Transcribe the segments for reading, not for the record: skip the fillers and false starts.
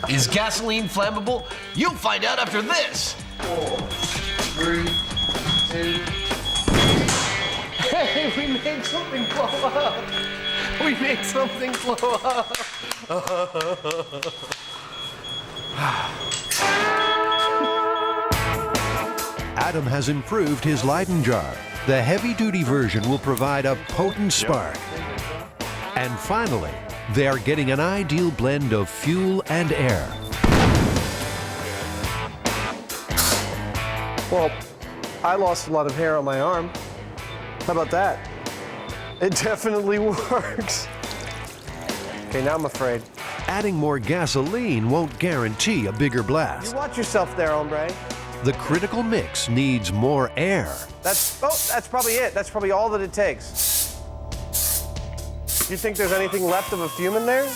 Is gasoline flammable? You'll find out after this. 4, 3, 2. Hey, we made something blow up. We made something blow up. Adam has improved his Leyden jar. The heavy-duty version will provide a potent spark. And finally, they are getting an ideal blend of fuel and air. Well, I lost a lot of hair on my arm. How about that? It definitely works. Okay, now I'm afraid. Adding more gasoline won't guarantee a bigger blast. You watch yourself there, hombre. The critical mix needs more air. That's probably it. That's probably all that it takes. Do you think there's anything left of a fume in there?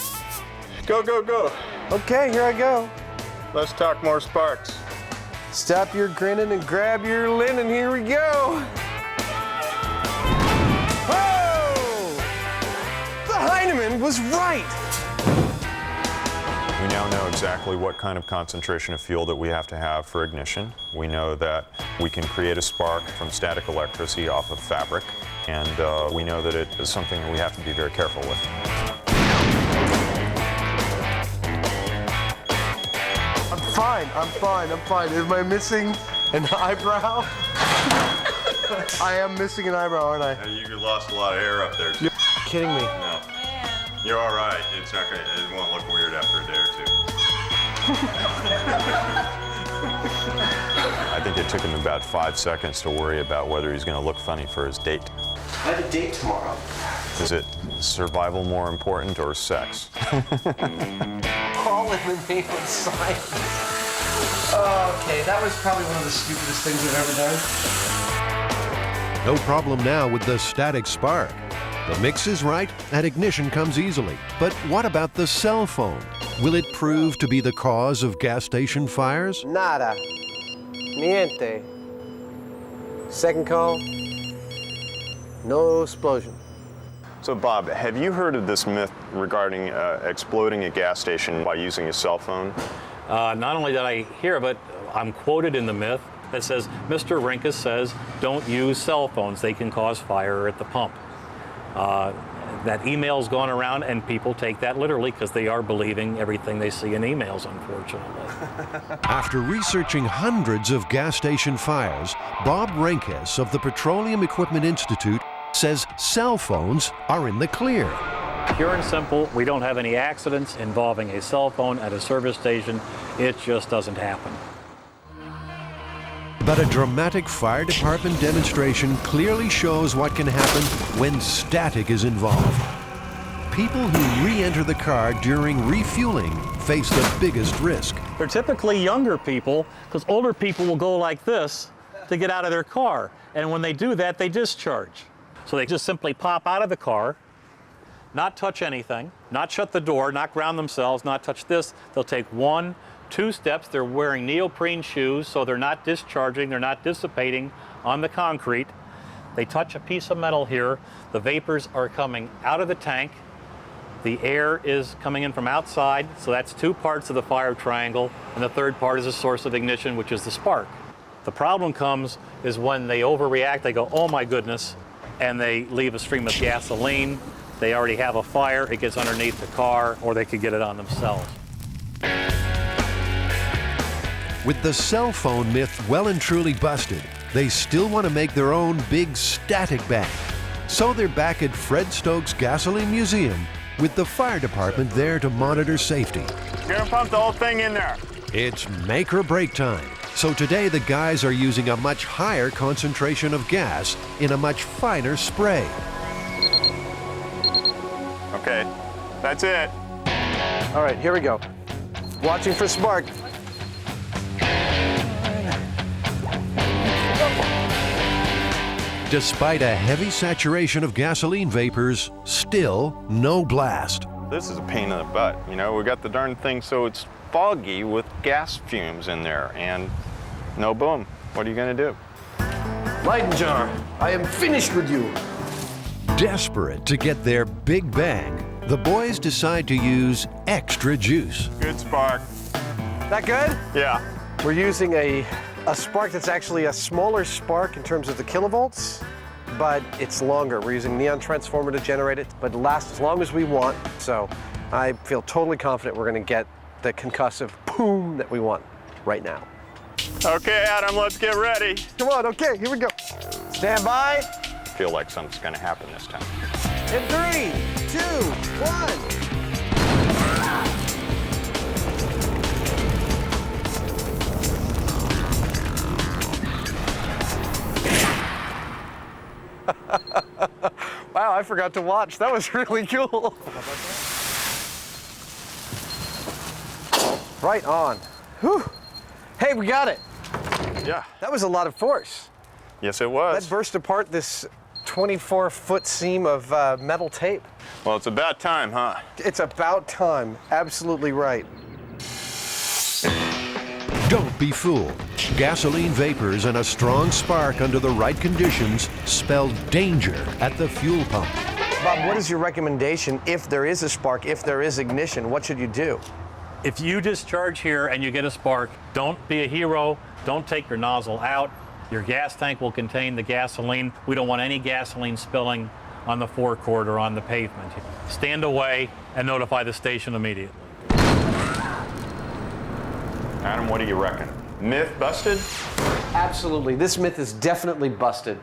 Go, go, go. Okay, here I go. Let's talk more sparks. Stop your grinning and grab your linen. Here we go. Oh! The Heinemann was right. We now know exactly what kind of concentration of fuel that we have to have for ignition. We know that we can create a spark from static electricity off of fabric, and we know that it is something that we have to be very careful with. I'm fine. Am I missing an eyebrow? I am missing an eyebrow, aren't I? You lost a lot of air up there. You're kidding me. No. You're all right. It's not gonna. It won't look weird after a day or two. I think it took him about 5 seconds to worry about whether he's going to look funny for his date. I have a date tomorrow. Is it survival more important or sex? All in the name of science. Okay, that was probably one of the stupidest things I've ever done. No problem now with the static spark. The mix is right and ignition comes easily. But what about the cell phone? Will it prove to be the cause of gas station fires? Nada. Niente. Second call. No explosion. So Bob, have you heard of this myth regarding exploding a gas station by using a cell phone? Not only did I hear of it, I'm quoted in the myth that says, Mr. Rinkus says, don't use cell phones. They can cause fire at the pump. That email's gone around, and people take that literally because they are believing everything they see in emails, unfortunately. After researching hundreds of gas station fires, Bob Rinkus of the Petroleum Equipment Institute says cell phones are in the clear. Pure and simple, we don't have any accidents involving a cell phone at a service station. It just doesn't happen. But a dramatic fire department demonstration clearly shows what can happen when static is involved. People who re-enter the car during refueling face the biggest risk. They're typically younger people, because older people will go like this to get out of their car. And when they do that, they discharge. So they just simply pop out of the car, not touch anything, not shut the door, not ground themselves, not touch this. They'll take 1, 2 steps. They're wearing neoprene shoes, so they're not discharging, they're not dissipating on the concrete. They touch a piece of metal here. The vapors are coming out of the tank. The air is coming in from outside, so that's 2 parts of the fire triangle, and the third part is a source of ignition, which is the spark. The problem comes is when they overreact, they go, oh my goodness, and they leave a stream of gasoline. They already have a fire, it gets underneath the car, or they could get it on themselves. With the cell phone myth well and truly busted, they still want to make their own big static bang. So they're back at Fred Stokes Gasoline Museum with the fire department there to monitor safety. You're gonna pump the whole thing in there. It's make or break time. So today the guys are using a much higher concentration of gas in a much finer spray. Okay, that's it. All right, here we go. Watching for spark. Despite a heavy saturation of gasoline vapors, still no blast. This is a pain in the butt. You know, we got the darn thing so it's foggy with gas fumes in there, and no boom. What are you gonna do? Leyden jar, I am finished with you. Desperate to get their big bang, the boys decide to use extra juice. Good spark. That good? Yeah. We're using a spark that's actually a smaller spark in terms of the kilovolts, but it's longer. We're using neon transformer to generate it, but it lasts as long as we want. So I feel totally confident we're going to get the concussive boom that we want right now. Okay, Adam, let's get ready. Come on, okay, here we go. Stand by. I feel like something's gonna happen this time. In 3, 2, 1. Wow, I forgot to watch. That was really cool. Right on. Whew. Hey, we got it. Yeah. That was a lot of force. Yes, it was. That burst apart this 24-foot seam of metal tape. Well, it's about time, huh? It's about time. Absolutely right. Don't be fooled. Gasoline vapors and a strong spark under the right conditions spell danger at the fuel pump. Bob, what is your recommendation if there is a spark, if there is ignition? What should you do? If you discharge here and you get a spark, don't be a hero. Don't take your nozzle out. Your gas tank will contain the gasoline. We don't want any gasoline spilling on the forecourt or on the pavement. Stand away and notify the station immediately. Adam, what do you reckon? Myth busted? Absolutely. This myth is definitely busted.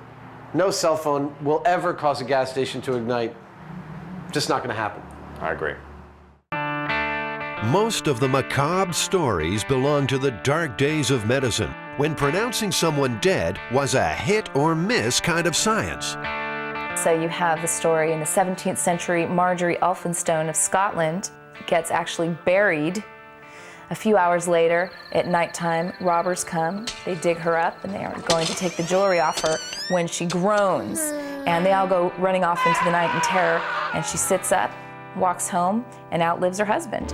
No cell phone will ever cause a gas station to ignite. Just not going to happen. I agree. Most of the macabre stories belong to the dark days of medicine, when pronouncing someone dead was a hit or miss kind of science. So you have the story in the 17th century, Marjorie Elphinstone of Scotland gets actually buried. A few hours later, at nighttime, robbers come, they dig her up, and they are going to take the jewelry off her when she groans. And they all go running off into the night in terror, and she sits up, walks home, and outlives her husband.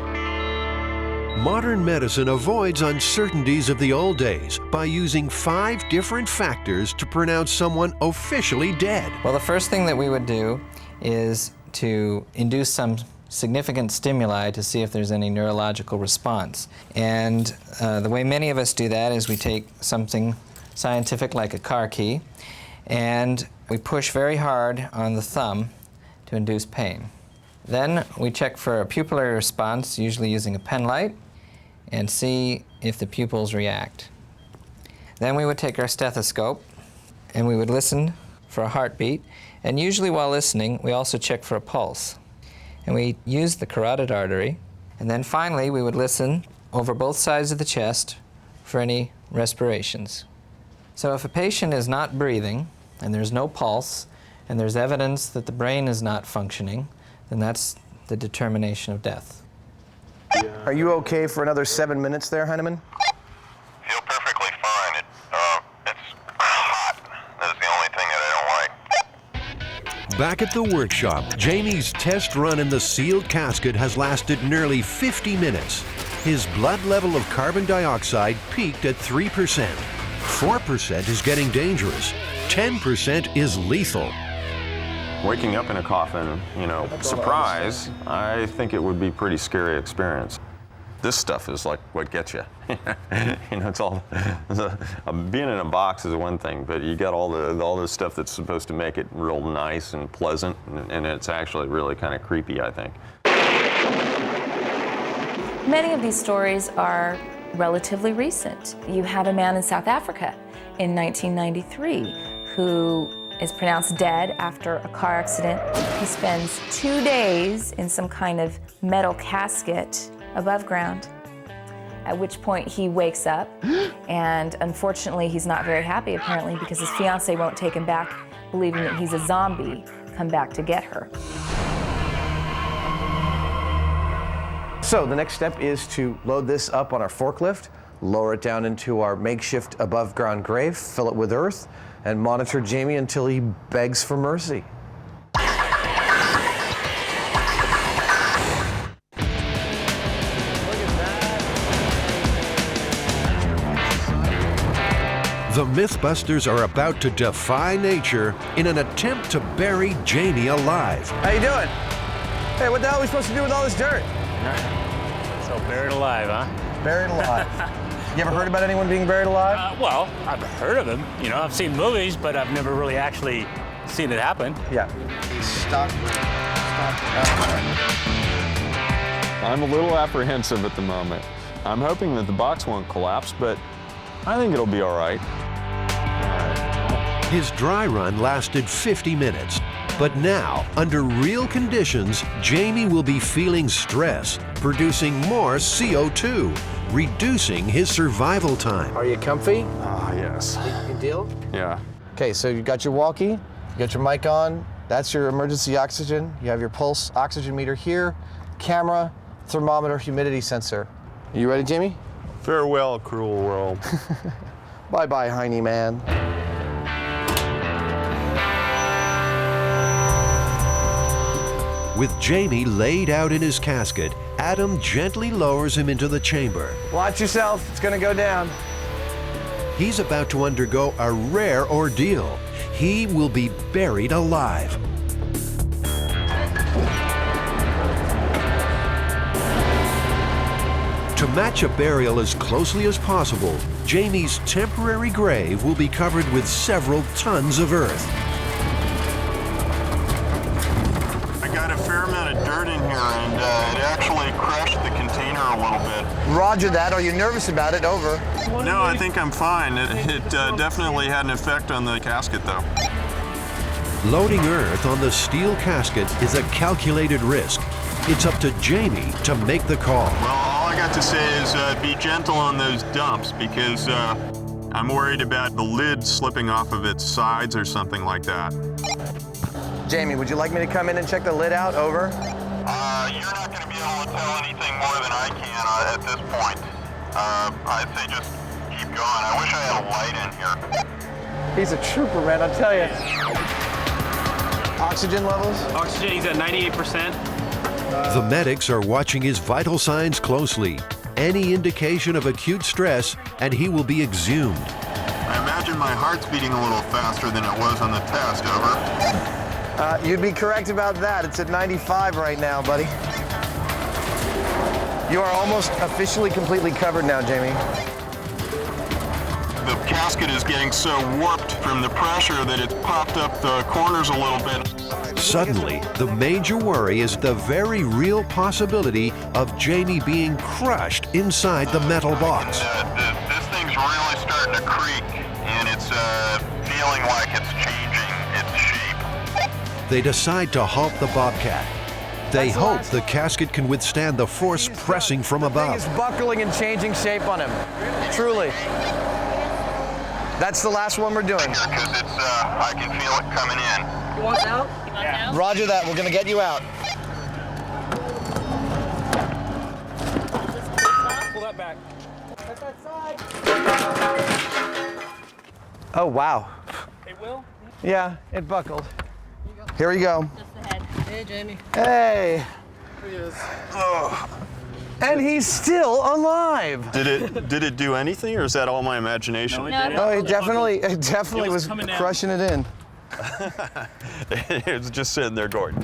Modern medicine avoids uncertainties of the old days by using 5 different factors to pronounce someone officially dead. Well, the first thing that we would do is to induce some significant stimuli to see if there's any neurological response. And the way many of us do that is we take something scientific like a car key and we push very hard on the thumb to induce pain. Then we check for a pupillary response, usually using a pen light, and see if the pupils react. Then we would take our stethoscope and we would listen for a heartbeat, and usually while listening we also check for a pulse. And we use the carotid artery, and then finally we would listen over both sides of the chest for any respirations. So if a patient is not breathing and there's no pulse and there's evidence that the brain is not functioning, then that's the determination of death. Are you okay for another 7 minutes there, Heinemann? Feel perfectly fine. It's hot. That is the only thing that I don't like. Back at the workshop, Jamie's test run in the sealed casket has lasted nearly 50 minutes. His blood level of carbon dioxide peaked at 3%. 4% is getting dangerous. 10% is lethal. Waking up in a coffin, surprise, I think it would be a pretty scary experience. This stuff is like what gets you. It's all, being in a box is one thing, but you got all the stuff that's supposed to make it real nice and pleasant, and it's actually really kind of creepy, I think. Many of these stories are relatively recent. You have a man in South Africa in 1993 who is pronounced dead after a car accident. He spends 2 days in some kind of metal casket above ground, at which point he wakes up, and unfortunately he's not very happy apparently because his fiancée won't take him back, believing that he's a zombie come back to get her. So the next step is to load this up on our forklift, lower it down into our makeshift above ground grave, fill it with earth, and monitor Jamie until he begs for mercy. The MythBusters are about to defy nature in an attempt to bury Jamie alive. How you doing? Hey, what the hell are we supposed to do with all this dirt? So buried alive, huh? Buried alive. You ever heard about anyone being buried alive? Well, I've heard of them. You know, I've seen movies, but I've never really actually seen it happen. Yeah. Stop. I'm a little apprehensive at the moment. I'm hoping that the box won't collapse, but I think it'll be all right. His dry run lasted 50 minutes. But now, under real conditions, Jamie will be feeling stress, producing more CO2, reducing his survival time. Are you comfy? Ah, yes. Good deal? Yeah. Okay, so you got your walkie, you got your mic on, that's your emergency oxygen, you have your pulse oxygen meter here, camera, thermometer, humidity sensor. You ready, Jamie? Farewell, cruel world. Bye-bye, Heine man. With Jamie laid out in his casket, Adam gently lowers him into the chamber. Watch yourself, it's gonna go down. He's about to undergo a rare ordeal. He will be buried alive. To match a burial as closely as possible, Jamie's temporary grave will be covered with several tons of earth. I got a fair amount of dirt in here, and it actually crushed the container a little bit. Roger that. Are you nervous about it? Over. No, I think I'm fine. It definitely had an effect on the casket, though. Loading earth on the steel casket is a calculated risk. It's up to Jamie to make the call. Well, all I got to say is be gentle on those dumps, because I'm worried about the lid slipping off of its sides or something like that. Jamie, would you like me to come in and check the lid out? Over. You're not going to be able to tell anything more than I can at this point. I'd say just keep going. I wish I had a light in here. He's a trooper, man, I'll tell you. Oxygen levels? Oxygen, he's at 98%. The medics are watching his vital signs closely. Any indication of acute stress, and he will be exhumed. I imagine my heart's beating a little faster than it was on the test, over. You'd be correct about that. It's at 95 right now, buddy. You are almost officially completely covered now, Jamie. The casket is getting so warped from the pressure that it's popped up the corners a little bit. Suddenly, the major worry is the very real possibility of Jamie being crushed inside the metal box. This thing's really starting to creak, and it's feeling like it's changing its shape. They decide to halt the Bobcat. They hope the casket can withstand the force pressing from The thing above. is buckling and changing shape on him. Truly. That's the last one we're doing. Because it's, I can feel it coming in. You want out? You want out? Roger that. We're going to get you out. Pull that back. Oh, wow. Hey, Will? Yeah, it buckled. Here we go. Just ahead. Hey, Jamie. Hey. Here he is. And he's still alive. Did it do anything, or is that all my imagination? No, it didn't. Oh, it definitely was coming out. crushing it in. It's just sitting there going.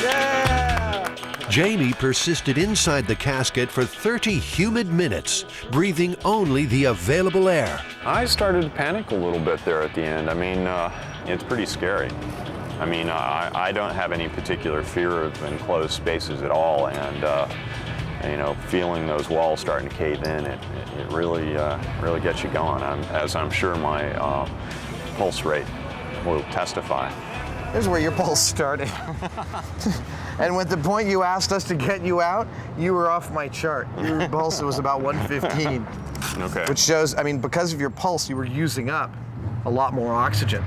Yeah. Jamie persisted inside the casket for 30 humid minutes, breathing only the available air. I started to panic a little bit there at the end. I mean, it's pretty scary. I mean, I don't have any particular fear of enclosed spaces at all, and you know, feeling those walls starting to cave in, it really gets you going. As I'm sure my pulse rate will testify. Here's where your pulse started. And at the point you asked us to get you out, you were off my chart. Your pulse was about 115. Okay. Which shows, I mean, because of your pulse, you were using up a lot more oxygen.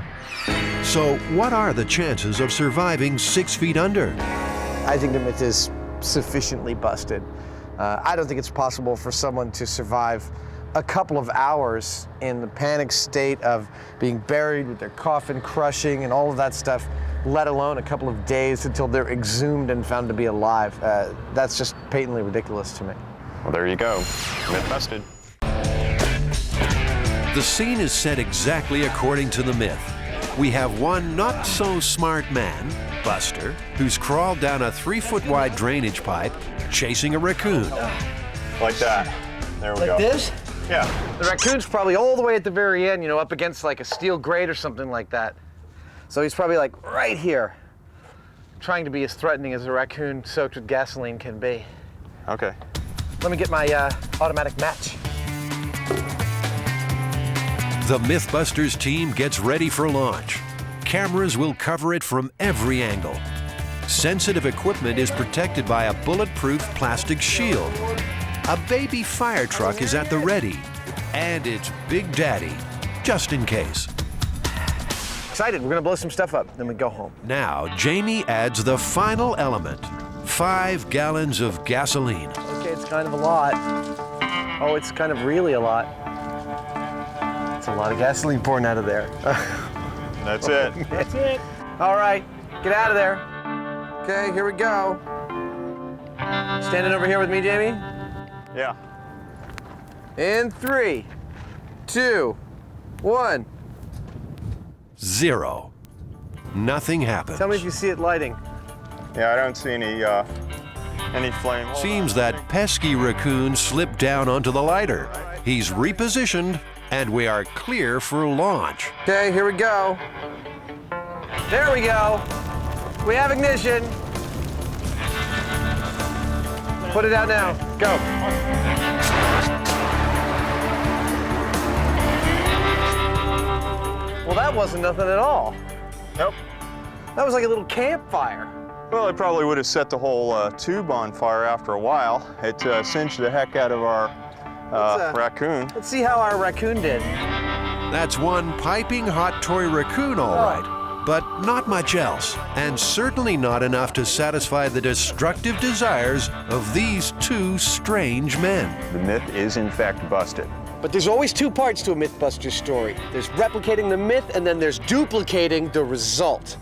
So what are the chances of surviving 6 feet under? I think the myth is sufficiently busted. I don't think it's possible for someone to survive a couple of hours in the panic state of being buried with their coffin crushing and all of that stuff, let alone a couple of days until they're exhumed and found to be alive. That's just patently ridiculous to me. Well, there you go. Myth busted. The scene is set exactly according to the myth. we have one not-so-smart man, Buster, who's crawled down a 3-foot-wide drainage pipe chasing a raccoon. Like that. There we go. Like this? Yeah. The raccoon's probably all the way at the very end, you know, up against like a steel grate or something like that. So he's probably like right here, trying to be as threatening as a raccoon soaked with gasoline can be. Okay. Let me get my automatic match. The MythBusters team gets ready for launch. Cameras will cover it from every angle. Sensitive equipment is protected by a bulletproof plastic shield. A baby fire truck is at the ready. And it's Big Daddy, just in case. Excited, we're gonna blow some stuff up, then we go home. Now, Jamie adds the final element, 5 gallons of gasoline. Okay, it's kind of a lot. Oh, it's kind of really a lot. It's a lot of gasoline pouring out of there. That's it. That's it. All right, get out of there. Okay, here we go. Standing over here with me, Jamie? Yeah. In 3, 2, 1. 0. Nothing happens. Tell me if you see it lighting. Yeah, I don't see any flame. Seems that pesky raccoon slipped down onto the lighter. He's repositioned, and we are clear for launch. Okay, here we go. There we go. We have ignition. Put it out now. Go. Well, that wasn't nothing at all. Nope. That was like a little campfire. Well, it probably would have set the whole tube on fire after a while. It singed the heck out of our raccoon. Let's see how our raccoon did. That's one piping hot toy raccoon, all right, but not much else, and certainly not enough to satisfy the destructive desires of these 2 strange men. The myth is in fact busted. But there's always 2 parts to a MythBusters story. There's replicating the myth, and then there's duplicating the result.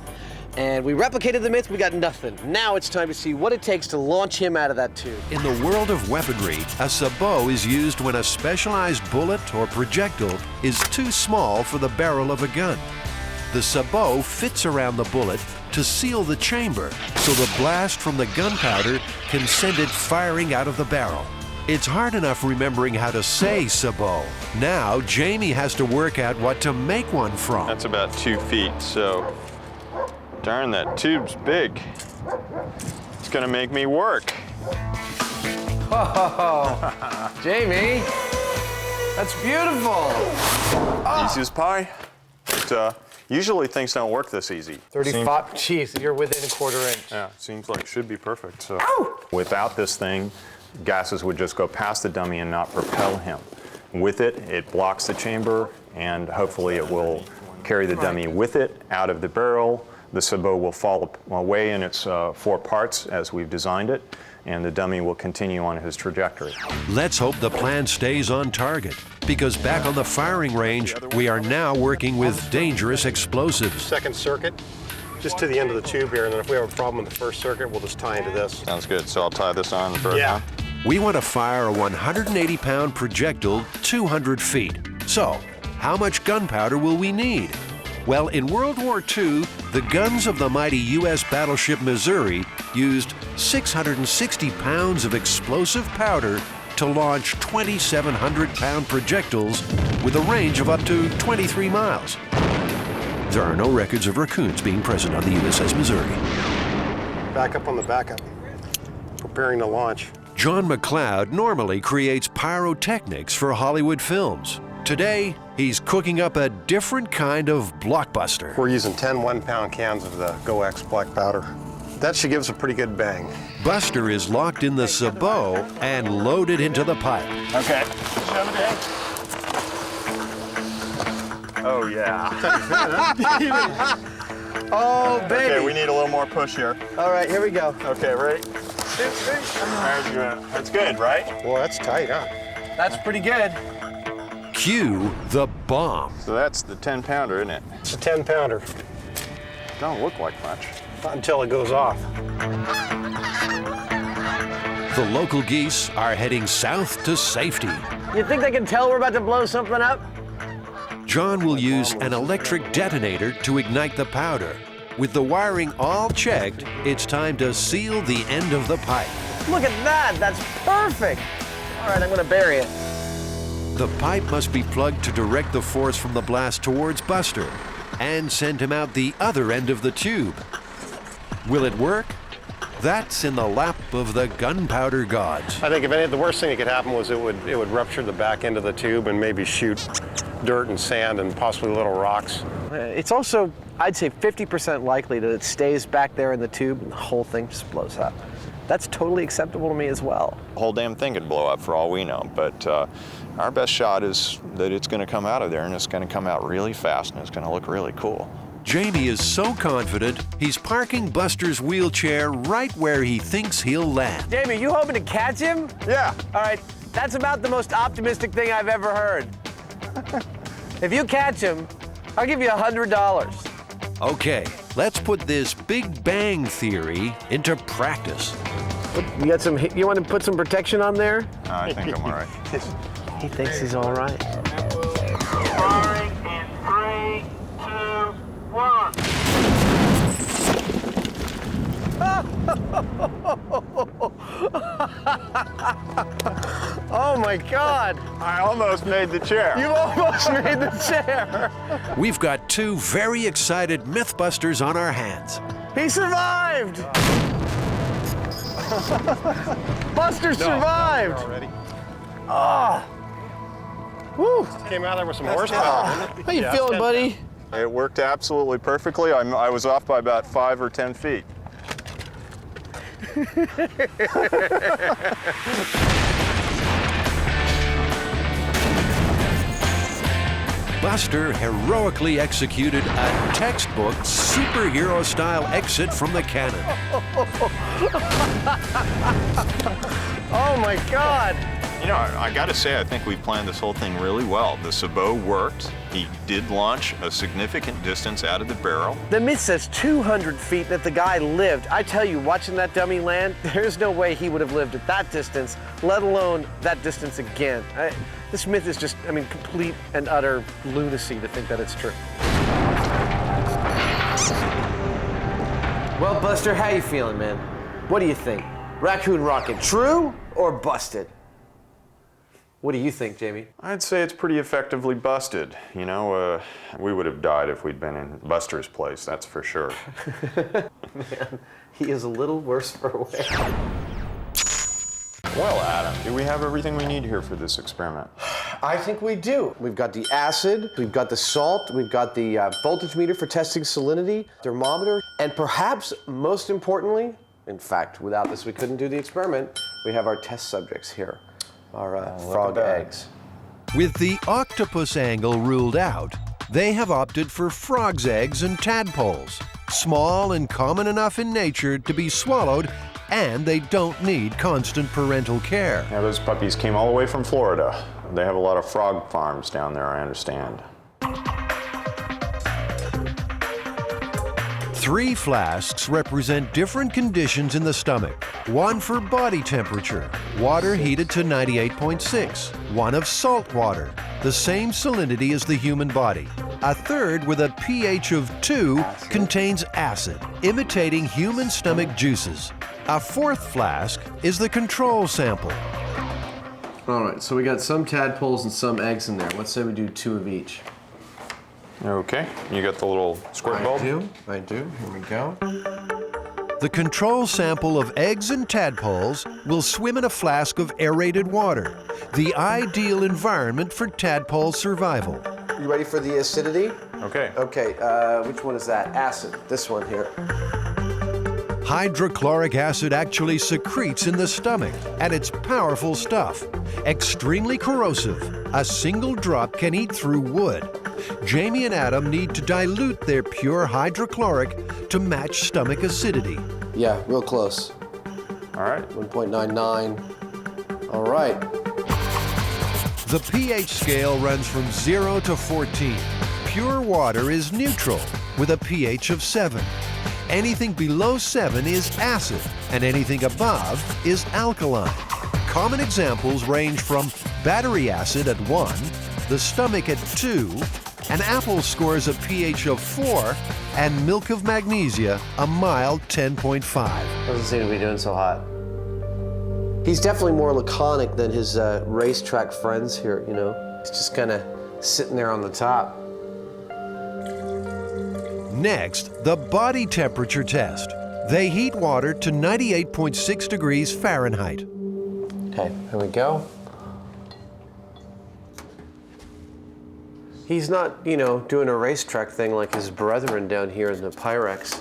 And we replicated the myth, we got nothing. Now it's time to see what it takes to launch him out of that tube. In the world of weaponry, a sabot is used when a specialized bullet or projectile is too small for the barrel of a gun. The sabot fits around the bullet to seal the chamber, so the blast from the gunpowder can send it firing out of the barrel. It's hard enough remembering how to say sabot. Now, Jamie has to work out what to make one from. That's about 2 feet, so darn, that tube's big. It's gonna make me work. Oh, Jamie, that's beautiful. Easy as pie. But, usually things don't work this easy. 35, geez, you're within a 1/4 inch. Yeah, seems like it should be perfect. So without this thing, gases would just go past the dummy and not propel him. With it, it blocks the chamber, and hopefully it will carry the dummy with it out of the barrel. The sabot will fall away in its 4 parts as we've designed it, and the dummy will continue on his trajectory. Let's hope the plan stays on target, because back on the firing range, we are now working with dangerous explosives. Second circuit, just to the end of the tube here, and then if we have a problem with the first circuit, we'll just tie into this. Sounds good. So I'll tie this on and throw it on? We want to fire a 180-pound projectile 200 feet. So, how much gunpowder will we need? Well, in World War II, the guns of the mighty U.S. battleship Missouri used 660 pounds of explosive powder to launch 2,700-pound projectiles with a range of up to 23 miles. There are no records of raccoons being present on the USS Missouri. Back up on the backup. Preparing to launch. John McLeod normally creates pyrotechnics for Hollywood films. Today, he's cooking up a different kind of blockbuster. We're using 10 1-pound cans of the GoX black powder. That should give us a pretty good bang. Buster is locked in the sabot and loaded into the pipe. Okay. Oh, yeah. Oh, baby. Okay, we need a little more push here. All right, here we go. Okay, ready? That's good, right? Well, that's tight, huh? That's pretty good. Cue the bomb. So that's the 10-pounder, isn't it? It's a 10-pounder. Don't look like much. Not until it goes off. The local geese are heading south to safety. You think they can tell we're about to blow something up? John will use an electric detonator to ignite the powder. With the wiring all checked, it's time to seal the end of the pipe. Look at that, that's perfect. All right, I'm gonna bury it. The pipe must be plugged to direct the force from the blast towards Buster and send him out the other end of the tube. Will it work? That's in the lap of the gunpowder gods. I think if any, the worst thing that could happen was it would rupture the back end of the tube and maybe shoot dirt and sand and possibly little rocks. It's also, I'd say 50% likely that it stays back there in the tube and the whole thing just blows up. That's totally acceptable to me as well. The whole damn thing could blow up for all we know, but our best shot is that it's going to come out of there and it's going to come out really fast and it's going to look really cool. Jamie is so confident, he's parking Buster's wheelchair right where he thinks he'll land. Jamie, you hoping to catch him? Yeah. All right, that's about the most optimistic thing I've ever heard. If you catch him, I'll give you $100. Okay, let's put this Big Bang Theory into practice. You got some, you want to put some protection on there? I think I'm all right. He thinks he's all right. Firing in 3, 2, 1. Oh my God! I almost made the chair. You almost made the chair! We've got two very excited MythBusters on our hands. He survived! Buster survived! Already. Oh! Woo! Came out there with some horsepower. didn't it? How you Yeah, feeling, 10. buddy? It worked absolutely perfectly. I was off by about 5 or 10 feet. Buster heroically executed a textbook superhero-style exit from the cannon. Oh my God! You know, I got to say, I think we planned this whole thing really well. The sabot worked. He did launch a significant distance out of the barrel. The myth says 200 feet that the guy lived. I tell you, watching that dummy land, there's no way he would have lived at that distance, let alone that distance again. This myth is just, I mean, complete and utter lunacy to think that it's true. Well, Buster, how you feeling, man? What do you think? Raccoon rocket, true or busted? What do you think, Jamie? I'd say it's pretty effectively busted. You know, we would have died if we'd been in Buster's place, that's for sure. Man, he is a little worse for wear. Well, Adam, do we have everything we need here for this experiment? I think we do. We've got the acid, we've got the salt, we've got the voltage meter for testing salinity, thermometer, and perhaps most importantly, in fact, without this we couldn't do the experiment, we have our test subjects here, our frog eggs. With the octopus angle ruled out, they have opted for frog's eggs and tadpoles, small and common enough in nature to be swallowed, and they don't need constant parental care. Yeah, those puppies came all the way from Florida. They have a lot of frog farms down there, I understand. 3 flasks represent different conditions in the stomach. One for body temperature, water heated to 98.6. One of salt water, the same salinity as the human body. A third with a pH of 2 contains acid, imitating human stomach juices. A 4th flask is the control sample. All right, so we got some tadpoles and some eggs in there. Let's say we do 2 of each. Okay, you got the little squirt bulb? I do. Here we go. The control sample of eggs and tadpoles will swim in a flask of aerated water, the ideal environment for tadpole survival. You ready for the acidity? Okay. Okay, which one is that? Acid, this one here. Hydrochloric acid actually secretes in the stomach, and it's powerful stuff. Extremely corrosive. A single drop can eat through wood. Jamie and Adam need to dilute their pure hydrochloric to match stomach acidity. Yeah, real close. All right. 1.99. All right. The pH scale runs from 0 to 14. Pure water is neutral with a pH of 7. Anything below 7 is acid, and anything above is alkaline. Common examples range from battery acid at 1, the stomach at 2, An apple scores a pH of 4, and milk of magnesia a mild 10.5. Doesn't seem to be doing so hot. He's definitely more laconic than his racetrack friends here, you know. He's just kind of sitting there on the top. Next, the body temperature test. They heat water to 98.6 degrees Fahrenheit. Okay, here we go. He's not, you know, doing a racetrack thing like his brethren down here in the Pyrex.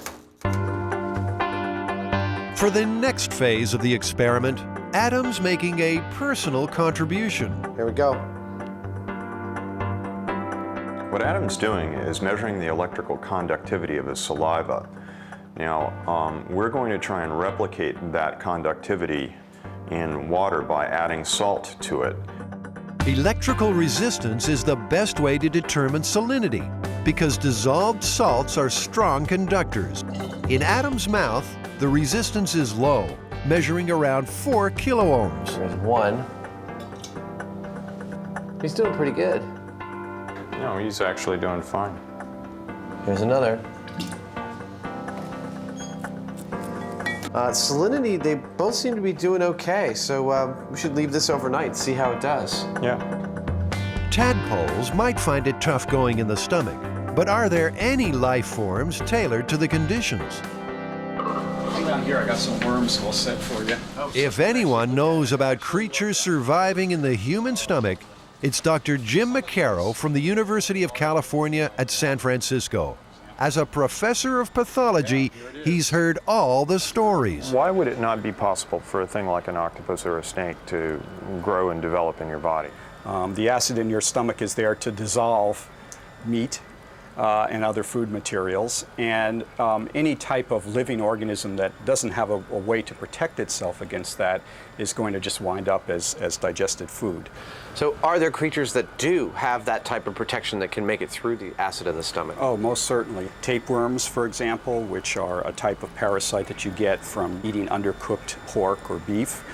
For the next phase of the experiment, Adam's making a personal contribution. Here we go. What Adam's doing is measuring the electrical conductivity of his saliva. Now, we're going to try and replicate that conductivity in water by adding salt to it. Electrical resistance is the best way to determine salinity because dissolved salts are strong conductors. In Adam's mouth, the resistance is low, measuring around 4 kiloohms. There's one. He's doing pretty good. No, he's actually doing fine. Here's another. Salinity, they both seem to be doing okay, so we should leave this overnight and see how it does. Yeah. Tadpoles might find it tough going in the stomach, but are there any life forms tailored to the conditions? Come down here, I got some worms we'll set for you. If anyone knows about creatures surviving in the human stomach, it's Dr. Jim McCarroll from the University of California at San Francisco. As a professor of pathology, he's heard all the stories. Why would it not be possible for a thing like an octopus or a snake to grow and develop in your body? The acid in your stomach is there to dissolve meat and other food materials, and any type of living organism that doesn't have a way to protect itself against that is going to just wind up as digested food. So are there creatures that do have that type of protection that can make it through the acid in the stomach? Oh, most certainly. Tapeworms, for example, which are a type of parasite that you get from eating undercooked pork or beef.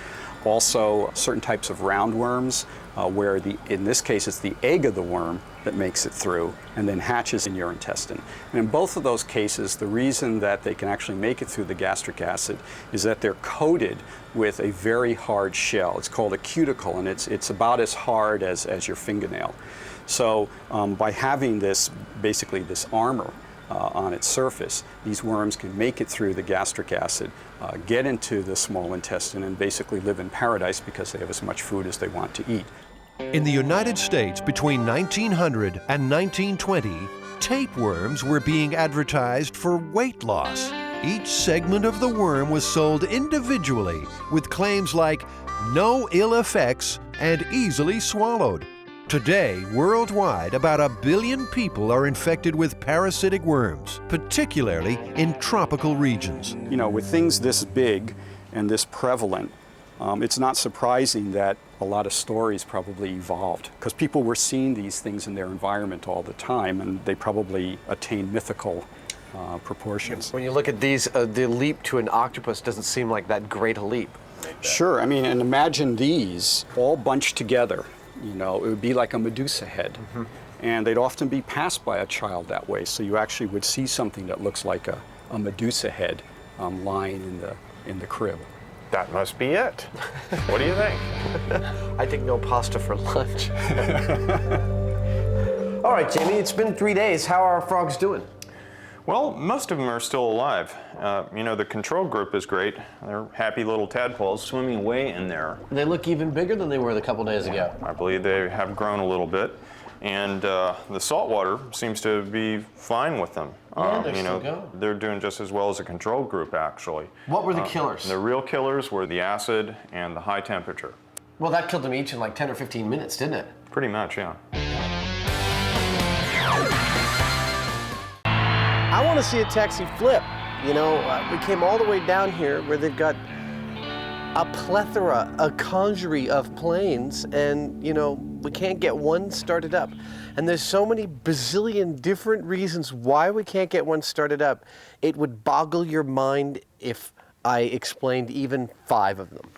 Also, certain types of roundworms, where in this case it's the egg of the worm that makes it through and then hatches in your intestine. And in both of those cases, the reason that they can actually make it through the gastric acid is that they're coated with a very hard shell. It's called a cuticle, and it's about as hard as your fingernail. So by having this, basically this armor on its surface, these worms can make it through the gastric acid, get into the small intestine, and basically live in paradise because they have as much food as they want to eat. In the United States, between 1900 and 1920, tapeworms were being advertised for weight loss. Each segment of the worm was sold individually with claims like no ill effects and easily swallowed. Today, worldwide, about 1 billion people are infected with parasitic worms, particularly in tropical regions. You know, with things this big and this prevalent, it's not surprising that a lot of stories probably evolved because people were seeing these things in their environment all the time, and they probably attained mythical proportions. When you look at these, the leap to an octopus doesn't seem like that great a leap. Sure, I mean, and imagine these all bunched together. You know, it would be like a Medusa head. Mm-hmm. And they'd often be passed by a child that way, so you actually would see something that looks like a Medusa head lying in the crib. That must be it. What do you think? I think no pasta for lunch. All right, Jamie, it's been 3 days. How are our frogs doing? Well, most of them are still alive. You know, the control group is great. They're happy little tadpoles swimming way in there. They look even bigger than they were a couple days ago. I believe they have grown a little bit. And the salt water seems to be fine with them. Yeah, they're you know, still going. They're doing just as well as a control group, actually. What were the killers? The real killers were the acid and the high temperature. Well, that killed them each in like 10 or 15 minutes, didn't it? Pretty much, yeah. I want to see a taxi flip. You know, we came all the way down here where they've got a plethora, a congerie of planes, and, you know, we can't get one started up. And there's so many bazillion different reasons why we can't get one started up. It would boggle your mind if I explained even 5 of them.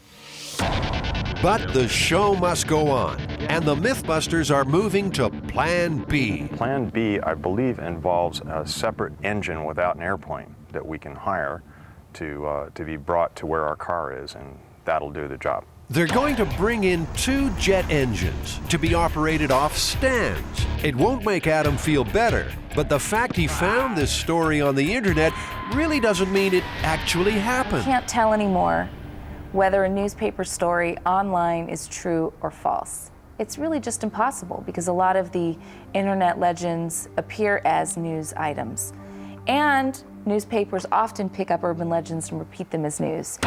But the show must go on. and the MythBusters are moving to Plan B. Plan B, I believe, involves a separate engine without an airplane that we can hire to be brought to where our car is, and that'll do the job. They're going to bring in 2 jet engines to be operated off stands. It won't make Adam feel better, but the fact he found this story on the internet really doesn't mean it actually happened. I can't tell anymore whether a newspaper story online is true or false. It's really just impossible because a lot of the internet legends appear as news items. And newspapers often pick up urban legends and repeat them as news.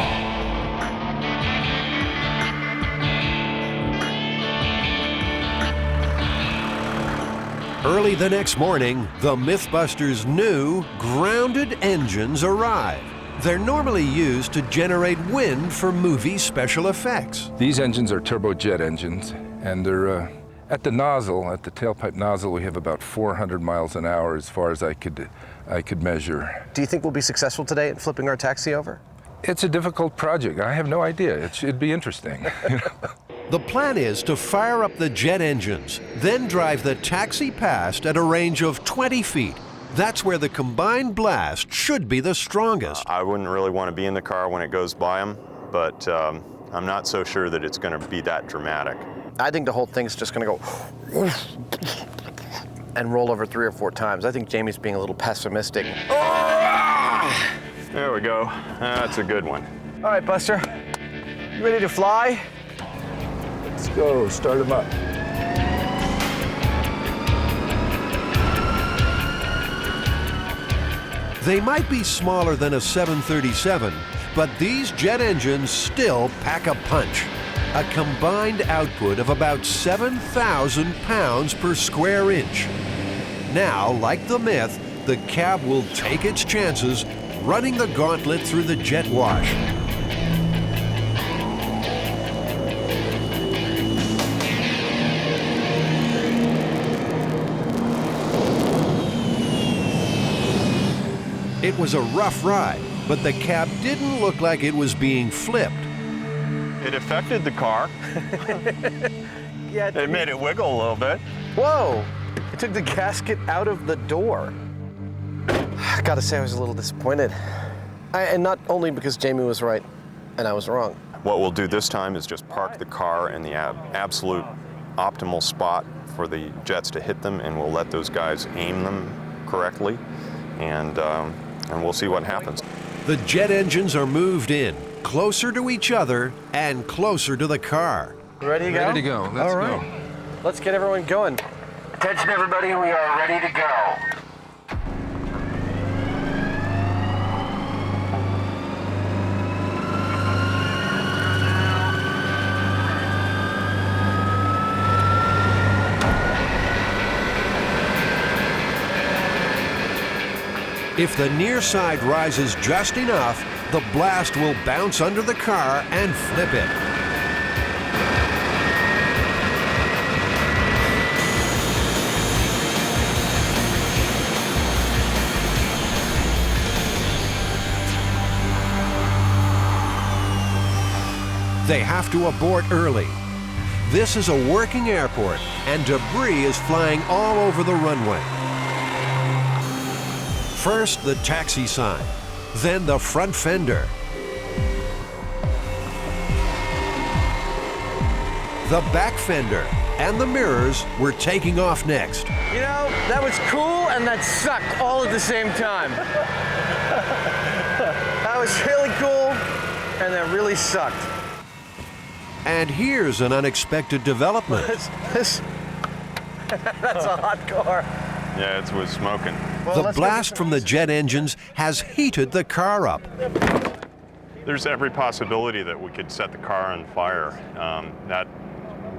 Early the next morning, the MythBusters' new grounded engines arrive. They're normally used to generate wind for movie special effects. These engines are turbojet engines, and they're at the nozzle, at the tailpipe nozzle, we have about 400 miles an hour as far as I could measure. Do you think we'll be successful today in flipping our taxi over? It's a difficult project. I have no idea. It should be interesting. The plan is to fire up the jet engines, then drive the taxi past at a range of 20 feet. That's where the combined blast should be the strongest. I wouldn't really want to be in the car when it goes by them, but I'm not so sure that it's going to be that dramatic. I think the whole thing's just going to go and roll over 3 or 4 times. I think Jamie's being a little pessimistic. There we go. That's a good one. All right, Buster, you ready to fly? Let's go, start them up. They might be smaller than a 737, but these jet engines still pack a punch. A combined output of about 7,000 pounds per square inch. Now, like the Myth, the cab will take its chances running the gauntlet through the jet wash. It was a rough ride, but the cab didn't look like it was being flipped. It affected the car. Yeah, It made it wiggle a little bit. Whoa! It took the gasket out of the door. I gotta say, I was a little disappointed. And not only because Jamie was right and I was wrong. What we'll do this time is just park the car in the absolute optimal spot for the jets to hit them, and we'll let those guys aim them correctly, and we'll see what happens. The jet engines are moved in, closer to each other and closer to the car. Ready to go? Ready to go. Let's go. Let's get everyone going. Attention everybody, we are ready to go. If the near side rises just enough, the blast will bounce under the car and flip it. They have to abort early. This is a working airport, and debris is flying all over the runway. First, the taxi sign, then the front fender. The back fender and the mirrors were taking off next. You know, that was cool and that sucked all at the same time. That was really cool and that really sucked. And here's an unexpected development. That's a hot car. Yeah, it was smoking. Well, The blast from the jet engines has heated the car up. There's every possibility that we could set the car on fire. That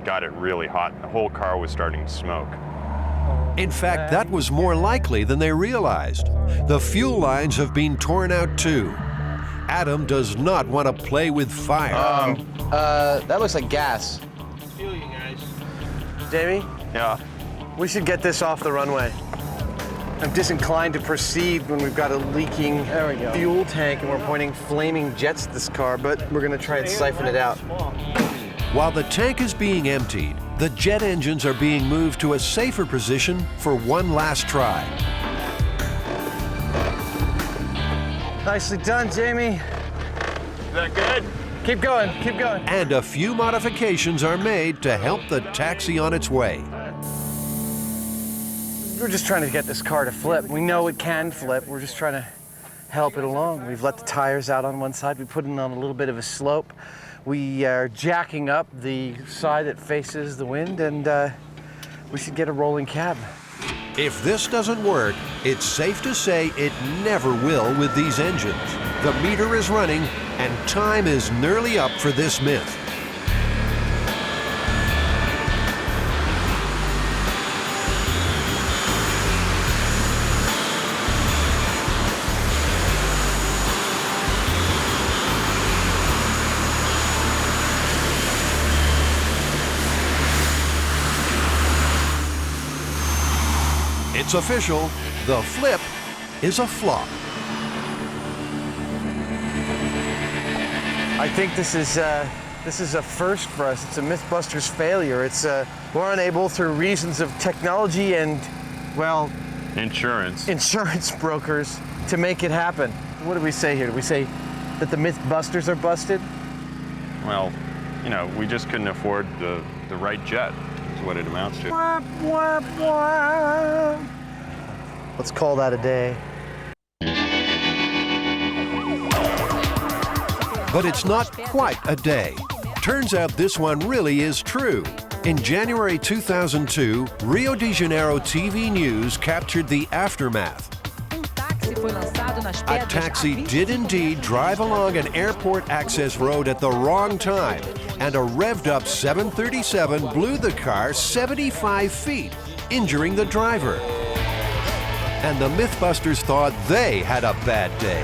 got it really hot. The whole car was starting to smoke. In fact, that was more likely than they realized. The fuel lines have been torn out too. Adam does not want to play with fire. That looks like gas. Feel you guys. Jamie, Yeah. we should get this off the runway. I'm disinclined to proceed when we've got a leaking fuel tank and we're pointing flaming jets at this car, but we're gonna try and siphon it out. While the tank is being emptied, the jet engines are being moved to a safer position for one last try. Nicely done, Jamie. Is that good? Keep going, keep going. And a few modifications are made to help the taxi on its way. We're just trying to get this car to flip. We know it can flip. We're just trying to help it along. We've let the tires out on one side. We put it on a little bit of a slope. We are jacking up the side that faces the wind, and we should get a rolling cab. If this doesn't work, it's safe to say it never will with these engines. The meter is running, and time is nearly up for this myth. It's official, the flip is a flop. I think this is a first for us. It's a MythBusters failure. It's we're unable, through reasons of technology and, well, insurance brokers, to make it happen. What do we say here? Do we say that the MythBusters are busted? Well, you know, we just couldn't afford the right jet, is what it amounts to. Wah, wah, wah. Let's call that a day. But it's not quite a day. Turns out this one really is true. In January 2002, Rio de Janeiro TV News captured the aftermath. A taxi did indeed drive along an airport access road at the wrong time, and a revved-up 737 blew the car 75 feet, injuring the driver. And the MythBusters thought they had a bad day.